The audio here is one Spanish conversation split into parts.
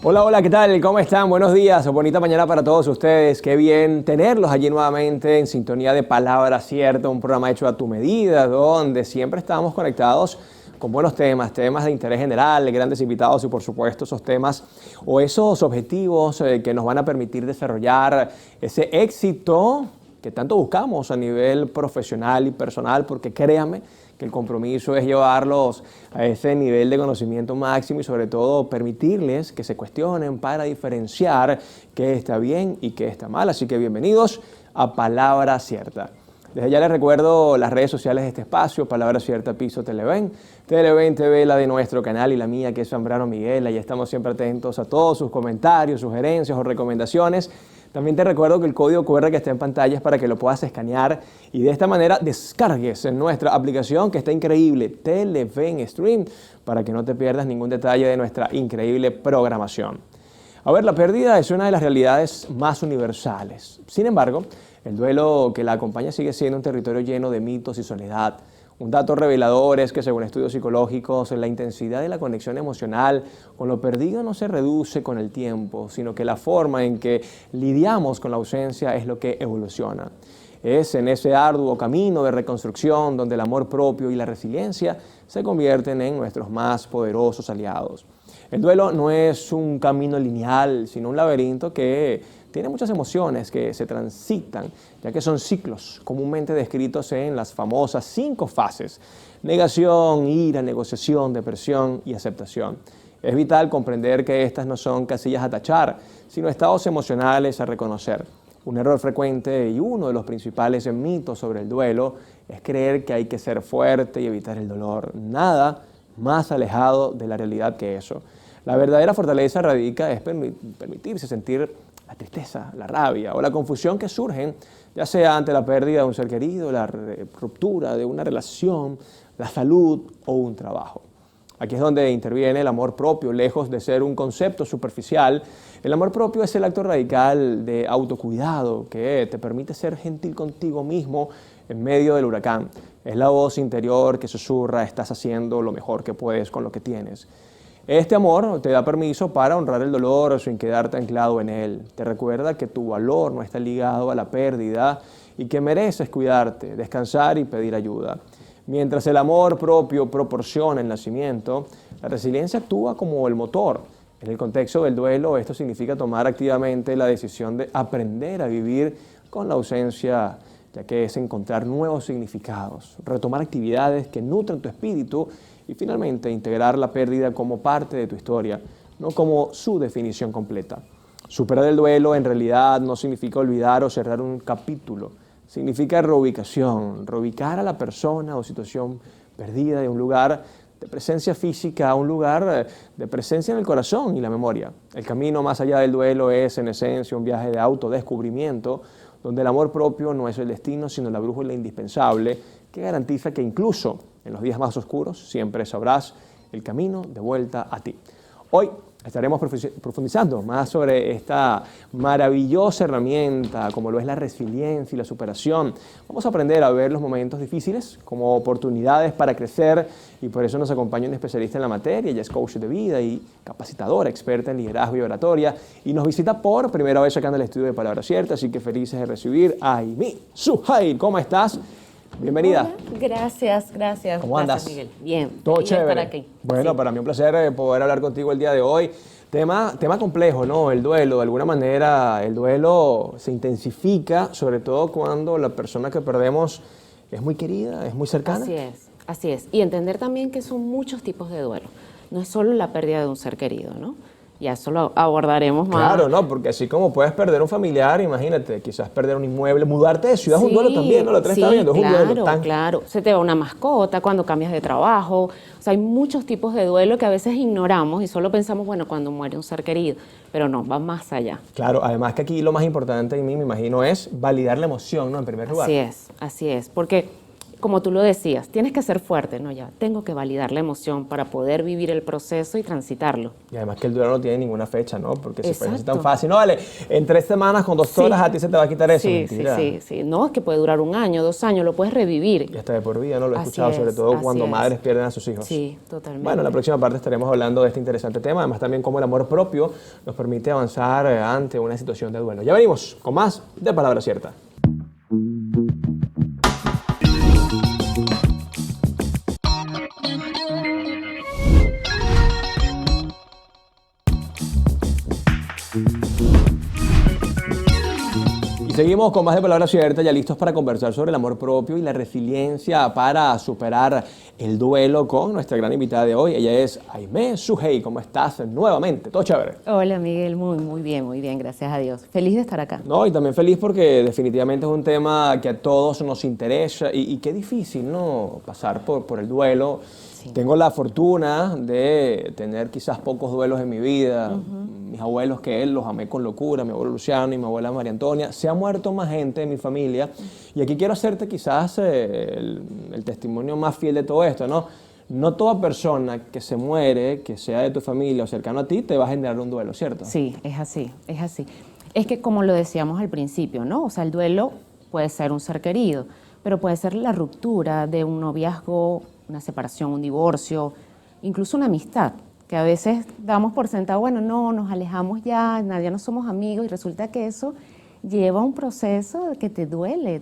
Hola, hola, ¿qué tal? ¿Cómo están? Buenos días o bonita mañana para todos ustedes. Qué bien tenerlos allí nuevamente en sintonía de Palabra Cierta, un programa hecho a tu medida, donde siempre estamos conectados con buenos temas, temas de interés general, grandes invitados y por supuesto esos temas o esos objetivos que nos van a permitir desarrollar ese éxito que tanto buscamos a nivel profesional y personal, porque créanme que el compromiso es llevarlos a ese nivel de conocimiento máximo y sobre todo permitirles que se cuestionen para diferenciar qué está bien y qué está mal. Así que bienvenidos a Palabra Cierta. Desde ya les recuerdo las redes sociales de este espacio, Palabra Cierta Piso Televen. Televen TV, la de nuestro canal, y la mía, que es Zambrano Miguel. Ahí estamos siempre atentos a todos sus comentarios, sugerencias o recomendaciones. También te recuerdo que el código QR que está en pantalla es para que lo puedas escanear y de esta manera descargues en nuestra aplicación que está increíble, Televen Stream, para que no te pierdas ningún detalle de nuestra increíble programación. A ver, la pérdida es una de las realidades más universales. Sin embargo, el duelo que la acompaña sigue siendo un territorio lleno de mitos y soledad. Un dato revelador es que, según estudios psicológicos, la intensidad de la conexión emocional con lo perdido no se reduce con el tiempo, sino que la forma en que lidiamos con la ausencia es lo que evoluciona. Es en ese arduo camino de reconstrucción donde el amor propio y la resiliencia se convierten en nuestros más poderosos aliados. El duelo no es un camino lineal, sino un laberinto que tiene muchas emociones que se transitan, ya que son ciclos comúnmente descritos en las famosas 5 fases: negación, ira, negociación, depresión y aceptación. Es vital comprender que estas no son casillas a tachar, sino estados emocionales a reconocer. Un error frecuente y uno de los principales mitos sobre el duelo es creer que hay que ser fuerte y evitar el dolor. Nada más alejado de la realidad que eso. La verdadera fortaleza radica en permitirse sentir la tristeza, la rabia o la confusión que surgen, ya sea ante la pérdida de un ser querido, la ruptura de una relación, la salud o un trabajo. Aquí es donde interviene el amor propio, lejos de ser un concepto superficial. El amor propio es el acto radical de autocuidado que te permite ser gentil contigo mismo en medio del huracán. Es la voz interior que susurra: estás haciendo lo mejor que puedes con lo que tienes. Este amor te da permiso para honrar el dolor sin quedarte anclado en él. Te recuerda que tu valor no está ligado a la pérdida y que mereces cuidarte, descansar y pedir ayuda. Mientras el amor propio proporciona el nacimiento, la resiliencia actúa como el motor. En el contexto del duelo, esto significa tomar activamente la decisión de aprender a vivir con la ausencia, ya que es encontrar nuevos significados, retomar actividades que nutren tu espíritu y finalmente integrar la pérdida como parte de tu historia, no como su definición completa. Superar el duelo en realidad no significa olvidar o cerrar un capítulo. Significa reubicación, reubicar a la persona o situación perdida de un lugar de presencia física a un lugar de presencia en el corazón y la memoria. El camino más allá del duelo es, en esencia, un viaje de autodescubrimiento, donde el amor propio no es el destino, sino la brújula indispensable que garantiza que incluso en los días más oscuros siempre sabrás el camino de vuelta a ti. Hoy estaremos profundizando más sobre esta maravillosa herramienta como lo es la resiliencia y la superación. Vamos a aprender a ver los momentos difíciles como oportunidades para crecer, y por eso nos acompaña un especialista en la materia. Ella es coach de vida y capacitadora, experta en liderazgo y oratoria, y nos visita por primera vez acá en el estudio de Palabra Cierta, así que felices de recibir a Aimee Suhail. ¿Cómo estás? Bienvenida. Hola, gracias. ¿Cómo andas? Gracias, Miguel. Bien, Todo feliz de chévere. estar aquí. Bueno, Sí. para mí un placer poder hablar contigo el día de hoy. Tema complejo, ¿no? El duelo. De alguna manera, el duelo se intensifica, sobre todo cuando la persona que perdemos es muy querida, es muy cercana. Así es. Y entender también que son muchos tipos de duelo. No es solo la pérdida de un ser querido, ¿no? Ya eso lo abordaremos más. Claro, ¿no? Porque así como puedes perder un familiar, imagínate, quizás perder un inmueble, mudarte de ciudad es un duelo también, ¿no? Lo que está viendo, es un duelo. Claro. Se te va una mascota cuando cambias de trabajo. O sea, hay muchos tipos de duelo que a veces ignoramos y solo pensamos, bueno, cuando muere un ser querido. Pero no, va más allá. Claro, además que aquí lo más importante en mí, me imagino, es validar la emoción, ¿no? En primer lugar. Así es. Porque como tú lo decías, tienes que ser fuerte, no, ya, tengo que validar la emoción para poder vivir el proceso y transitarlo. Y además que el duelo no tiene ninguna fecha, ¿no? Porque si fuese Exacto. tan fácil, no, vale, en 3 semanas con doctoras Sí. a ti se te va a quitar eso, Sí, mentira. sí. No, es que puede durar 1 año, 2 años, lo puedes revivir. Y hasta de por vida, ¿no? Lo he Así escuchado, sobre es, todo así cuando es. madres pierden a sus hijos. Sí, totalmente. Bueno, en la próxima parte estaremos hablando de este interesante tema, además también cómo el amor propio nos permite avanzar ante una situación de duelo. Ya venimos con más de Palabra Cierta. Seguimos con más de Palabra Cierta, ya listos para conversar sobre el amor propio y la resiliencia para superar el duelo con nuestra gran invitada de hoy. Ella es Aimee Sujei. ¿Cómo estás nuevamente? ¿Todo chévere? Hola Miguel, muy bien, gracias a Dios. Feliz de estar acá. No, y también feliz porque definitivamente es un tema que a todos nos interesa y qué difícil, ¿no? Pasar por el duelo. Sí. Tengo la fortuna de tener quizás pocos duelos en mi vida. Mis abuelos, que los amé con locura, mi abuelo Luciano y mi abuela María Antonia. Se ha muerto más gente de mi familia y aquí quiero hacerte quizás el testimonio más fiel de todo esto, ¿no? No toda persona que se muere, que sea de tu familia o cercano a ti, te va a generar un duelo, ¿cierto? Sí, es así. Es que como lo decíamos al principio, ¿no? O sea, el duelo puede ser un ser querido, pero puede ser la ruptura de un noviazgo, una separación, un divorcio, incluso una amistad, que a veces damos por sentado, bueno, no, nos alejamos ya no somos amigos, y resulta que eso lleva un proceso que te duele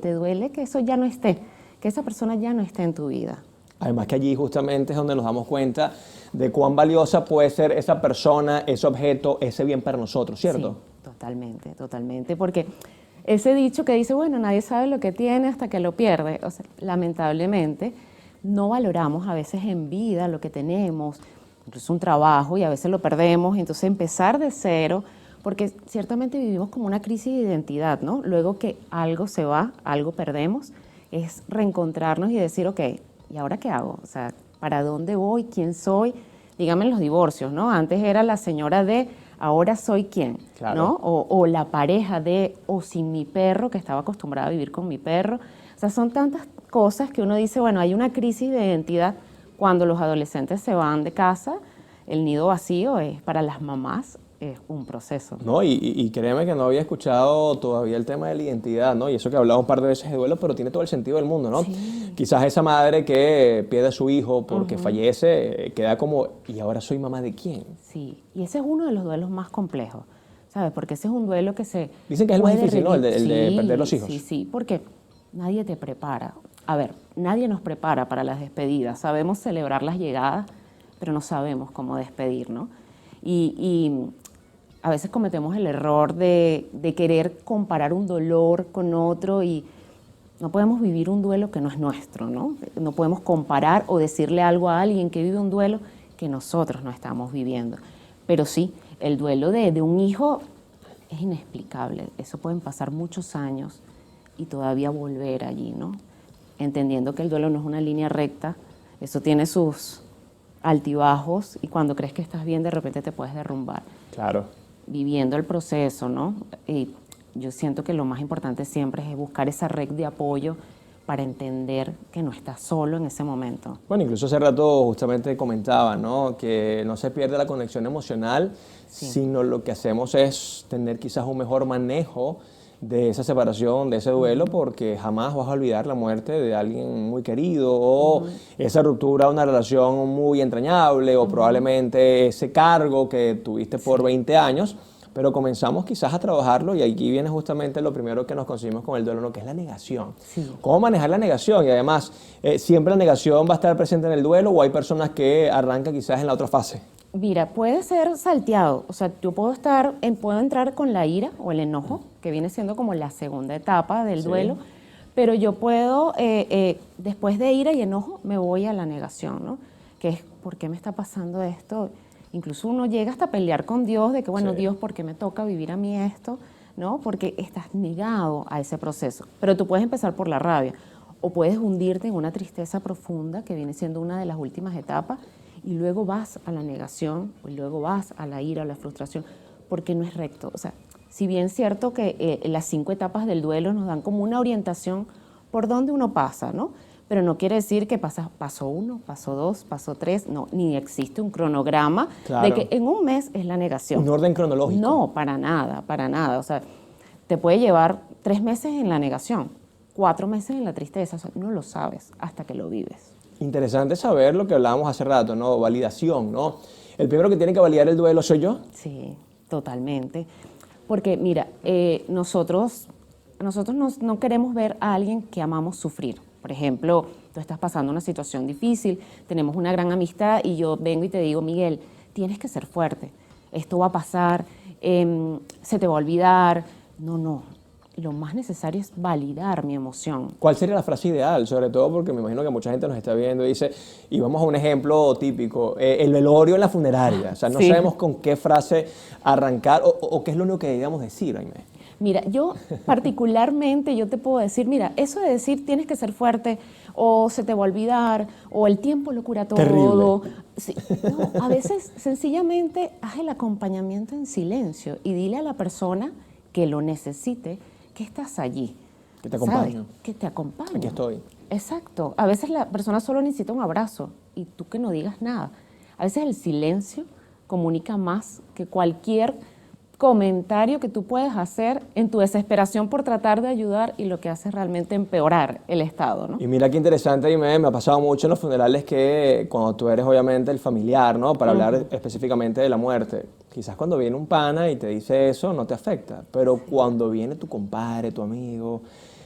que eso ya no esté, que esa persona ya no esté en tu vida. Además que allí justamente es donde nos damos cuenta de cuán valiosa puede ser esa persona, ese objeto, ese bien para nosotros, ¿cierto? Sí, totalmente, porque ese dicho que dice, bueno, nadie sabe lo que tiene hasta que lo pierde, o sea, lamentablemente no valoramos a veces en vida lo que tenemos, incluso un trabajo, y a veces lo perdemos, entonces empezar de cero, porque ciertamente vivimos como una crisis de identidad, ¿no? Luego que algo se va, algo perdemos, es reencontrarnos y decir, ok, ¿y ahora qué hago? O sea, ¿para dónde voy? ¿Quién soy? Dígame en los divorcios, ¿no? Antes era la señora de, ahora soy quién, claro. ¿no? O la pareja de, o sin mi perro, que estaba acostumbrada a vivir con mi perro. O sea, son tantas cosas que uno dice, bueno, hay una crisis de identidad cuando los adolescentes se van de casa. El nido vacío es para las mamás es un proceso. No, y créeme que no había escuchado todavía el tema de la identidad, ¿no? Y eso que he hablado un par de veces de duelo, pero tiene todo el sentido del mundo, ¿no? Sí. Quizás esa madre que pierde a su hijo porque fallece, queda como, ¿y ahora soy mamá de quién? Sí, y ese es uno de los duelos más complejos, ¿sabes? Porque ese es un duelo que se... Dicen que es el más difícil, ¿no? El de perder los hijos. Sí, porque nadie te prepara. A ver, nadie nos prepara para las despedidas. Sabemos celebrar las llegadas, pero no sabemos cómo despedir, ¿no? Y a veces cometemos el error de querer comparar un dolor con otro y no podemos vivir un duelo que no es nuestro, ¿no? No podemos comparar o decirle algo a alguien que vive un duelo que nosotros no estamos viviendo. Pero sí, el duelo de un hijo es inexplicable. Eso pueden pasar muchos años y todavía volver allí, ¿no? Entendiendo que el duelo no es una línea recta, eso tiene sus altibajos y cuando crees que estás bien, de repente te puedes derrumbar. Claro. Viviendo el proceso, ¿no? Y yo siento que lo más importante siempre es buscar esa red de apoyo para entender que no estás solo en ese momento. Bueno, incluso hace rato justamente comentaba, ¿no? Que no se pierde la conexión emocional, sí, sino lo que hacemos es tener quizás un mejor manejo de esa separación, de ese duelo, porque jamás vas a olvidar la muerte de alguien muy querido o esa ruptura de una relación muy entrañable o probablemente ese cargo que tuviste por 20 años, pero comenzamos quizás a trabajarlo y aquí viene justamente lo primero que nos conseguimos con el duelo, ¿no? Que es la negación. Sí. ¿Cómo manejar la negación? Y además, ¿siempre la negación va a estar presente en el duelo o hay personas que arrancan quizás en la otra fase? Mira, puede ser salteado, o sea, yo puedo entrar con la ira o el enojo, que viene siendo como la segunda etapa del duelo, pero yo puedo, después de ira y enojo, me voy a la negación, ¿no? Que es, ¿por qué me está pasando esto? Incluso uno llega hasta pelear con Dios de que, bueno, Dios, ¿por qué me toca vivir a mí esto? ¿No? Porque estás negado a ese proceso. Pero tú puedes empezar por la rabia o puedes hundirte en una tristeza profunda, que viene siendo una de las últimas etapas, y luego vas a la negación, y luego vas a la ira, a la frustración, porque no es recto. O sea, si bien es cierto que las 5 etapas del duelo nos dan como una orientación por dónde uno pasa, ¿no? pero no quiere decir que pasó 1, pasó 2, pasó 3, no, ni existe un cronograma Claro. de que en un mes es la negación. Un orden cronológico. No, para nada, para nada. O sea, te puede llevar 3 meses en la negación, 4 meses en la tristeza, o sea, no lo sabes hasta que lo vives. Interesante saber lo que hablábamos hace rato, ¿no? Validación, ¿no? El primero que tiene que validar el duelo soy yo. Sí, totalmente. Porque mira, nosotros no queremos ver a alguien que amamos sufrir. Por ejemplo, tú estás pasando una situación difícil, tenemos una gran amistad y yo vengo y te digo, Miguel, tienes que ser fuerte, esto va a pasar, se te va a olvidar. No, lo más necesario es validar mi emoción. ¿Cuál sería la frase ideal? Sobre todo porque me imagino que mucha gente nos está viendo y dice, y vamos a un ejemplo típico, el velorio en la funeraria. O sea, no Sí. sabemos con qué frase arrancar o qué es lo único que debíamos decir, Aimee. Mira, yo particularmente, yo te puedo decir, mira, eso de decir tienes que ser fuerte, o se te va a olvidar, o el tiempo lo cura todo. Terrible. Sí, no, a veces sencillamente haz el acompañamiento en silencio y dile a la persona que lo necesite que estás allí. Que te acompaño. ¿Sabes? Que te acompaño. Aquí estoy. Exacto. A veces la persona solo necesita un abrazo y tú que no digas nada. A veces el silencio comunica más que cualquier comentario que tú puedes hacer en tu desesperación por tratar de ayudar y lo que hace es realmente empeorar el estado, ¿no? Y mira qué interesante, Aimee, me ha pasado mucho en los funerales que cuando tú eres obviamente el familiar, ¿no? Para hablar específicamente de la muerte, quizás cuando viene un pana y te dice eso no te afecta, pero cuando viene tu compadre, tu amigo,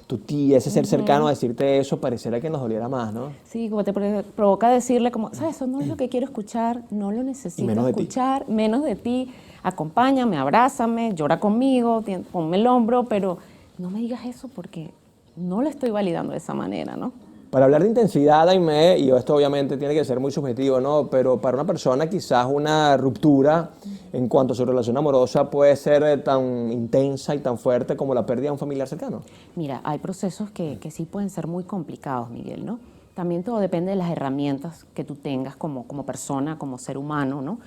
tu tía, ese ser cercano a decirte eso, pareciera que nos doliera más, ¿no? Sí, como te provoca decirle como, ¿sabes? Eso no es lo que quiero escuchar, no lo necesito menos de ti. escuchar, menos de ti. Acompáñame, abrázame, llora conmigo, ponme el hombro, pero no me digas eso porque no lo estoy validando de esa manera, ¿no? Para hablar de intensidad, Aimee, y esto obviamente tiene que ser muy subjetivo, ¿no? Pero para una persona quizás una ruptura en cuanto a su relación amorosa puede ser tan intensa y tan fuerte como la pérdida de un familiar cercano. Mira, hay procesos que sí pueden ser muy complicados, Miguel, ¿no? También todo depende de las herramientas que tú tengas como persona, como ser humano, ¿no?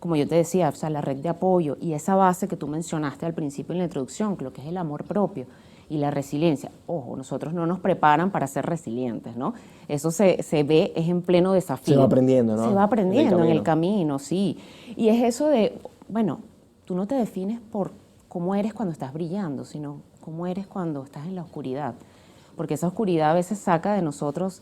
Como yo te decía, o sea, la red de apoyo y esa base que tú mencionaste al principio en la introducción, lo que es el amor propio y la resiliencia. Ojo, nosotros no nos preparan para ser resilientes, ¿no? Eso se ve, es en pleno desafío. Se va aprendiendo, ¿no? Se va aprendiendo en el camino. camino, sí. Y es eso de, bueno, tú no te defines por cómo eres cuando estás brillando, sino cómo eres cuando estás en la oscuridad. Porque esa oscuridad a veces saca de nosotros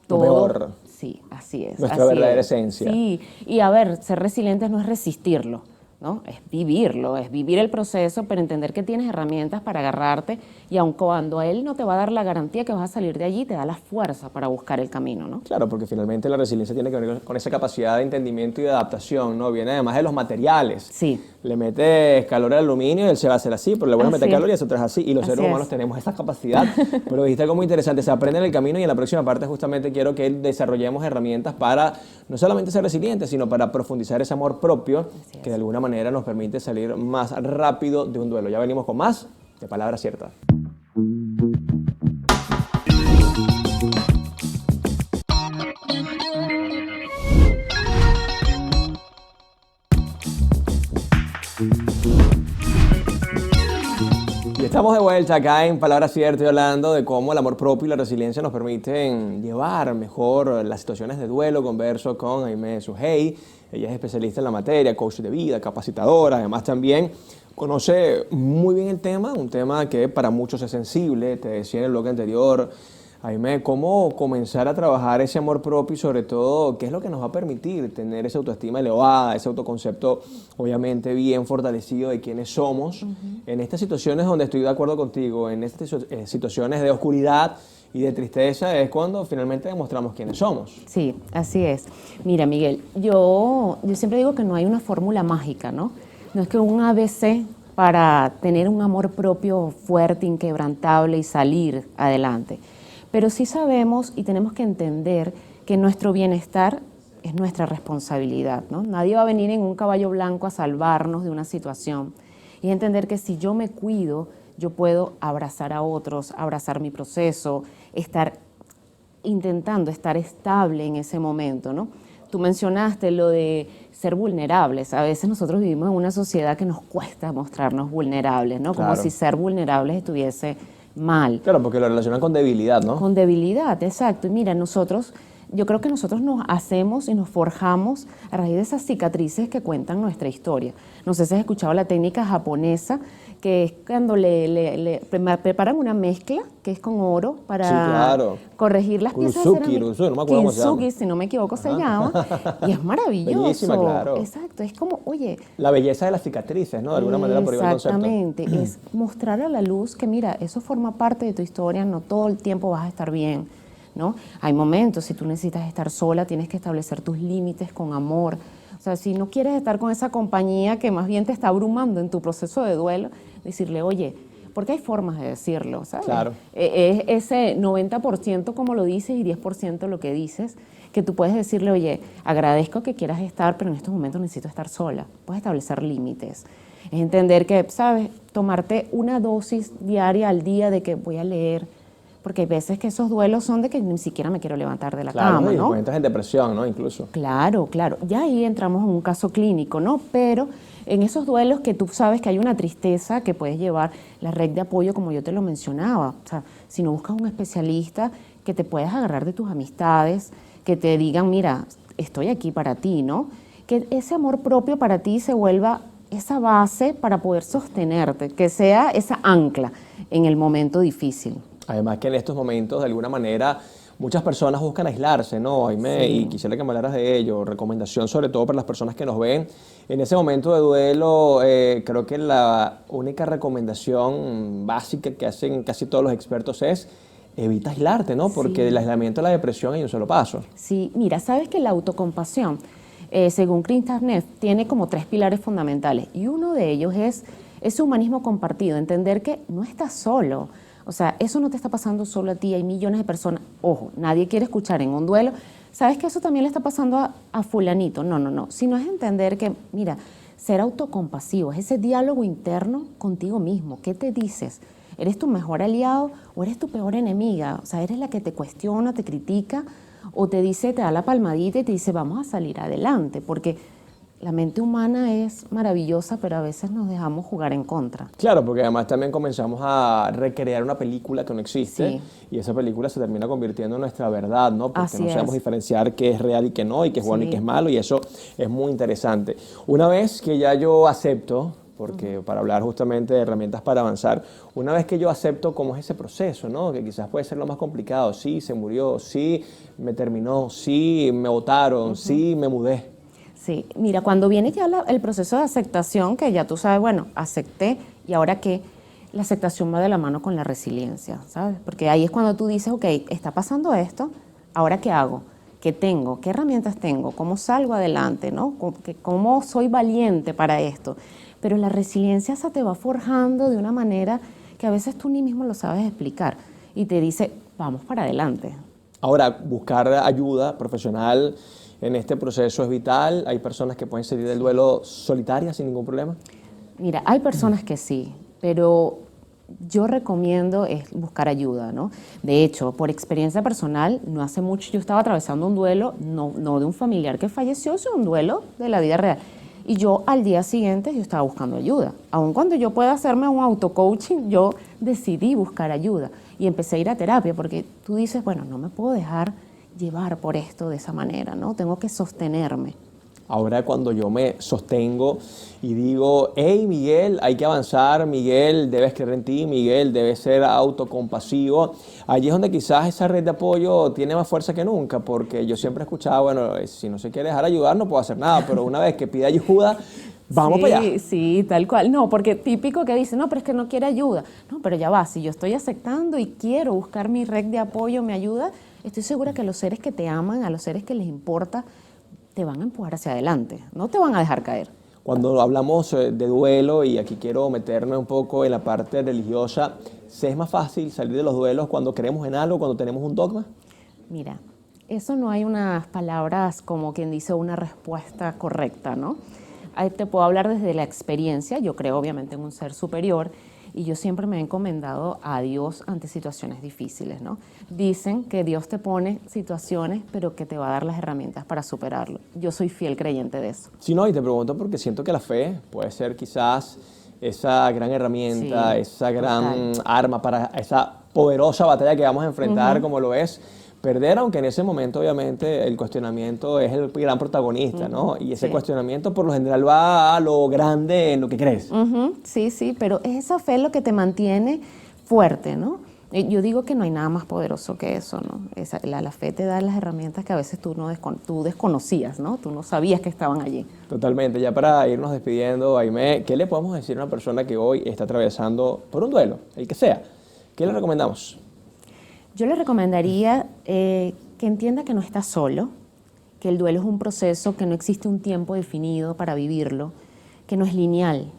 Lo todo. peor. Sí, así es. Nuestra así verdadera es. esencia. Sí, y a ver, ser resilientes no es resistirlo, ¿no? Es vivirlo, es vivir el proceso, pero entender que tienes herramientas para agarrarte y aun cuando a él no te va a dar la garantía que vas a salir de allí, te da la fuerza para buscar el camino, ¿no? Claro, porque finalmente la resiliencia tiene que ver con esa capacidad de entendimiento y de adaptación, ¿no? Viene además de los materiales. Sí. Le metes calor al aluminio y él se va a hacer así, pero le vuelves a meter Así es. calor y eso otra es así. Y los Así seres humanos es. tenemos esa capacidad. Pero dijiste algo muy interesante, se aprende en el camino y en la próxima parte justamente quiero que desarrollemos herramientas para no solamente ser resilientes, sino para profundizar ese amor propio que de alguna manera nos permite salir más rápido de un duelo. Ya venimos con más de Palabras Ciertas. Y estamos de vuelta acá en Palabras Ciertas y hablando de cómo el amor propio y la resiliencia nos permiten llevar mejor las situaciones de duelo. Converso con Aimee Sujei, ella es especialista en la materia, coach de vida, capacitadora, además también conoce muy bien el tema, un tema que para muchos es sensible. Te decía en el bloque anterior, Aimee, cómo comenzar a trabajar ese amor propio y sobre todo, qué es lo que nos va a permitir tener esa autoestima elevada, ese autoconcepto obviamente bien fortalecido de quiénes somos en estas situaciones donde estoy de acuerdo contigo, en estas situaciones de oscuridad y de tristeza es cuando finalmente demostramos quiénes somos. Sí, así es. Mira, Miguel, yo siempre digo que no hay una fórmula mágica, ¿no? No es que un ABC para tener un amor propio fuerte, inquebrantable y salir adelante. Pero sí sabemos y tenemos que entender que nuestro bienestar es nuestra responsabilidad, ¿no? Nadie va a venir en un caballo blanco a salvarnos de una situación. Y entender que si yo me cuido, yo puedo abrazar a otros, abrazar mi proceso, estar intentando estar estable en ese momento, ¿no? Tú mencionaste lo de ser vulnerables. A veces nosotros vivimos en una sociedad que nos cuesta mostrarnos vulnerables, ¿no? Como Claro. si ser vulnerables estuviese mal. Claro, porque lo relacionan con debilidad, ¿no? Con debilidad, exacto. Y mira, yo creo que nosotros nos hacemos y nos forjamos a raíz de esas cicatrices que cuentan nuestra historia. No sé si has escuchado la técnica japonesa, que es cuando le preparan una mezcla, que es con oro, para Sí, claro. corregir las piezas de Kintsugi, cerámica. no me acuerdo cómo se llama. Kintsugi, si no me equivoco, se llama. Y es maravilloso. Bellísima, claro. Exacto, es como, oye, La belleza de las cicatrices, ¿no? De alguna manera por ahí va el concepto. exactamente, es mostrar a la luz que mira, eso forma parte de tu historia, no todo el tiempo vas a estar bien, ¿no? Hay momentos, si tú necesitas estar sola, tienes que establecer tus límites con amor. O sea, si no quieres estar con esa compañía que más bien te está abrumando en tu proceso de duelo, decirle, oye, porque hay formas de decirlo, ¿sabes? Claro. Es ese 90% como lo dices y 10% lo que dices, que tú puedes decirle, oye, agradezco que quieras estar, pero en estos momentos necesito estar sola. Puedes establecer límites. Es entender que, ¿sabes? Tomarte una dosis diaria al día de que voy a leer, porque hay veces que esos duelos son de que ni siquiera me quiero levantar de la cama, y ¿no? después entras en depresión, ¿no? Incluso. Claro, claro. Ya ahí entramos en un caso clínico, ¿no? Pero en esos duelos que tú sabes que hay una tristeza que puedes llevar, la red de apoyo, como yo te lo mencionaba. O sea, si no buscas un especialista que te puedas agarrar de tus amistades, que te digan, mira, estoy aquí para ti, ¿no? Que ese amor propio para ti se vuelva esa base para poder sostenerte, que sea esa ancla en el momento difícil. Además que en estos momentos, de alguna manera, muchas personas buscan aislarse, ¿no, Aimee? Sí. Y quisiera que me hablaras de ello. Recomendación sobre todo para las personas que nos ven. En ese momento de duelo, creo que la única recomendación básica que hacen casi todos los expertos es evita aislarte, ¿no? Porque Sí. el aislamiento y la depresión hay un solo paso. Sí, mira, sabes que la autocompasión, según Chris Tarneff, tiene como 3 pilares fundamentales y uno de ellos es ese humanismo compartido, entender que no estás solo. O sea, eso no te está pasando solo a ti, hay millones de personas. Ojo, nadie quiere escuchar en un duelo, ¿sabes que eso también le está pasando a fulanito? No, no, no. Sino es entender que, mira, ser autocompasivo es ese diálogo interno contigo mismo. ¿Qué te dices? ¿Eres tu mejor aliado o eres tu peor enemiga? O sea, ¿eres la que te cuestiona, te critica o te dice, te da la palmadita y te dice, vamos a salir adelante? Porque la mente humana es maravillosa, pero a veces nos dejamos jugar en contra. Claro, porque además también comenzamos a recrear una película que no existe Sí. y esa película se termina convirtiendo en nuestra verdad, ¿no? Porque Así no sabemos es. diferenciar qué es real y qué no, y qué es bueno y Sí. qué es malo, y eso es muy interesante. Una vez que ya yo acepto, porque para hablar justamente de herramientas para avanzar, una vez que yo acepto cómo es ese proceso, ¿no? Que quizás puede ser lo más complicado, sí, se murió, sí, me terminó, sí, me botaron, sí, me mudé. Sí, mira, cuando viene ya el proceso de aceptación, que ya tú sabes, bueno, acepté, ¿y ahora qué? La aceptación va de la mano con la resiliencia, ¿sabes? Porque ahí es cuando tú dices, ok, está pasando esto, ¿ahora qué hago? ¿Qué tengo? ¿Qué herramientas tengo? ¿Cómo salgo adelante? ¿No? ¿Cómo soy valiente para esto? Pero la resiliencia se te va forjando de una manera que a veces tú ni mismo lo sabes explicar y te dice, vamos para adelante. Ahora, buscar ayuda profesional en este proceso es vital. Hay personas que pueden salir del duelo solitarias sin ningún problema. Mira, hay personas que sí, pero yo recomiendo es buscar ayuda, ¿no? De hecho, por experiencia personal, no hace mucho yo estaba atravesando un duelo, no de un familiar que falleció, sino un duelo de la vida real. Y yo al día siguiente yo estaba buscando ayuda. Aun cuando yo pueda hacerme un auto-coaching, yo decidí buscar ayuda y empecé a ir a terapia porque tú dices, bueno, no me puedo dejar llevar por esto de esa manera, ¿no? Tengo que sostenerme. Ahora cuando yo me sostengo y digo, hey Miguel, hay que avanzar, Miguel, debes creer en ti, Miguel, debes ser autocompasivo. Allí es donde quizás esa red de apoyo tiene más fuerza que nunca, porque yo siempre he escuchado, bueno, si no se quiere dejar ayudar no puedo hacer nada, pero una vez que pide ayuda, vamos Sí, para allá. sí, tal cual. No, porque típico que dice, no, pero es que no quiere ayuda. No, pero ya va, si yo estoy aceptando y quiero buscar mi red de apoyo, mi ayuda, estoy segura que los seres que te aman, a los seres que les importa, te van a empujar hacia adelante, no te van a dejar caer. Cuando hablamos de duelo, y aquí quiero meterme un poco en la parte religiosa, ¿se es más fácil salir de los duelos cuando creemos en algo, cuando tenemos un dogma? Mira, eso no hay unas palabras como quien dice una respuesta correcta, ¿no? Ahí te puedo hablar desde la experiencia, yo creo obviamente en un ser superior y yo siempre me he encomendado a Dios ante situaciones difíciles, ¿no? Dicen que Dios te pone situaciones, pero que te va a dar las herramientas para superarlo. Yo soy fiel creyente de eso. Sí, no, y te pregunto porque siento que la fe puede ser quizás esa gran herramienta, Sí, esa gran total. arma para esa poderosa batalla que vamos a enfrentar, como lo es perder, aunque en ese momento obviamente el cuestionamiento es el gran protagonista, ¿no? Y ese Sí. cuestionamiento por lo general va a lo grande en lo que crees. Sí, sí, pero es esa fe lo que te mantiene fuerte, ¿no? Yo digo que no hay nada más poderoso que eso, ¿no? La fe te da las herramientas que a veces tú desconocías, ¿no? Tú no sabías que estaban allí. Totalmente. Ya para irnos despidiendo, Aimé, ¿qué le podemos decir a una persona que hoy está atravesando por un duelo, el que sea? ¿Qué le recomendamos? Yo le recomendaría que entienda que no está solo, que el duelo es un proceso, que no existe un tiempo definido para vivirlo, que no es lineal,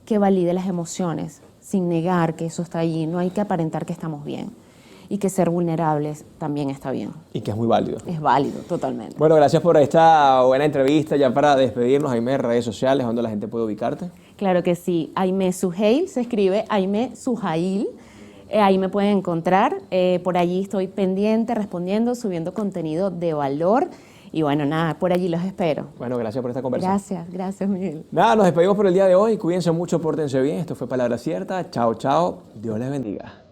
que valide las emociones sin negar que eso está allí, no hay que aparentar que estamos bien y que ser vulnerables también está bien. Y que es muy válido. Es válido, totalmente. Bueno, gracias por esta buena entrevista. Ya para despedirnos, Aimé, redes sociales, ¿dónde la gente puede ubicarte? Claro que sí, Aimé Suheil, se escribe Aimé Suhail. Ahí me pueden encontrar, por allí estoy pendiente, respondiendo, subiendo contenido de valor y bueno, nada, por allí los espero. Bueno, gracias por esta conversación. Gracias Miguel. Nada, nos despedimos por el día de hoy. Cuídense mucho, pórtense bien. Esto fue Palabra Cierta. Chao, chao. Dios les bendiga.